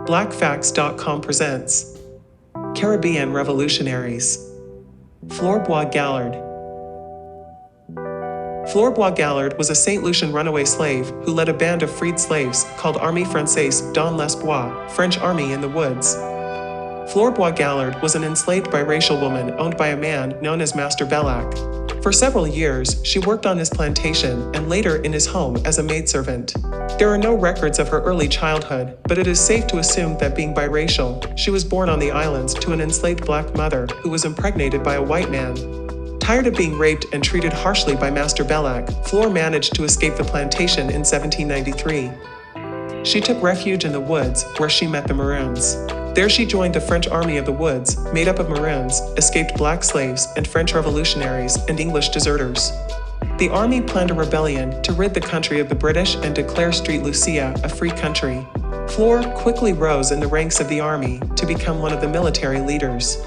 BlackFacts.com presents Caribbean Revolutionaries. Flore Bois Gaillard. Flore Bois Gaillard was a St. Lucian runaway slave who led a band of freed slaves called Armée Française dans les Bois, French Army in the Woods. Flore Bois Gaillard was an enslaved biracial woman owned by a man known as Master Bellac. For several years, she worked on his plantation and later in his home as a maidservant. There are no records of her early childhood, but it is safe to assume that being biracial, she was born on the islands to an enslaved black mother who was impregnated by a white man. Tired of being raped and treated harshly by Master Bellac, Flore managed to escape the plantation in 1793. She took refuge in the woods, where she met the Maroons. There she joined the French Army of the Woods, made up of Maroons, escaped black slaves, and French revolutionaries and English deserters. The army planned a rebellion to rid the country of the British and declare St. Lucia a free country. Flore quickly rose in the ranks of the army to become one of the military leaders.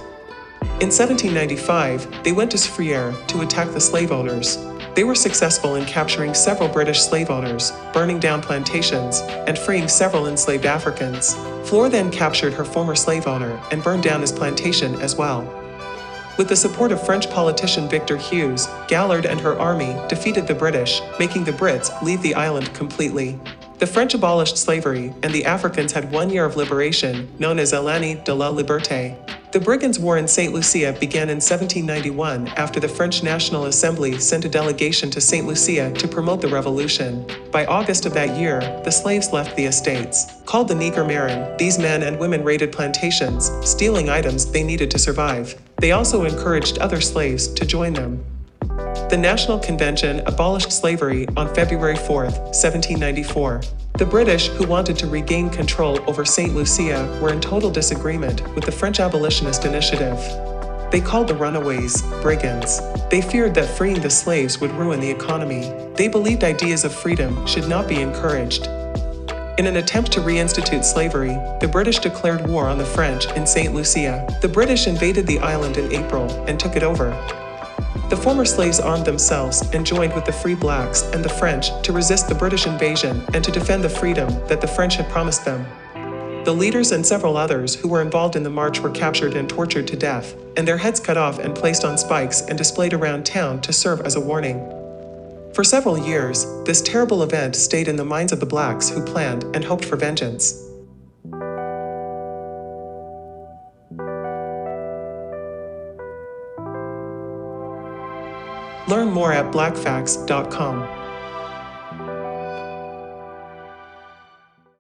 In 1795, they went to Frere to attack the slave owners. They were successful in capturing several British slave owners, burning down plantations, and freeing several enslaved Africans. Flore then captured her former slave owner and burned down his plantation as well. With the support of French politician Victor Hughes, Gaillard and her army defeated the British, making the Brits leave the island completely. The French abolished slavery, and the Africans had 1 year of liberation, known as l'année de la liberté. The Brigands' War in St. Lucia began in 1791 after the French National Assembly sent a delegation to St. Lucia to promote the revolution. By August of that year, the slaves left the estates. Called the Nègre Marin, these men and women raided plantations, stealing items they needed to survive. They also encouraged other slaves to join them. The National Convention abolished slavery on February 4, 1794. The British, who wanted to regain control over St. Lucia, were in total disagreement with the French abolitionist initiative. They called the runaways brigands. They feared that freeing the slaves would ruin the economy. They believed ideas of freedom should not be encouraged. In an attempt to reinstitute slavery, the British declared war on the French in St. Lucia. The British invaded the island in April and took it over. The former slaves armed themselves and joined with the free blacks and the French to resist the British invasion and to defend the freedom that the French had promised them. The leaders and several others who were involved in the march were captured and tortured to death, and their heads cut off and placed on spikes and displayed around town to serve as a warning. For several years, this terrible event stayed in the minds of the blacks who planned and hoped for vengeance. Learn more at BlackFacts.com.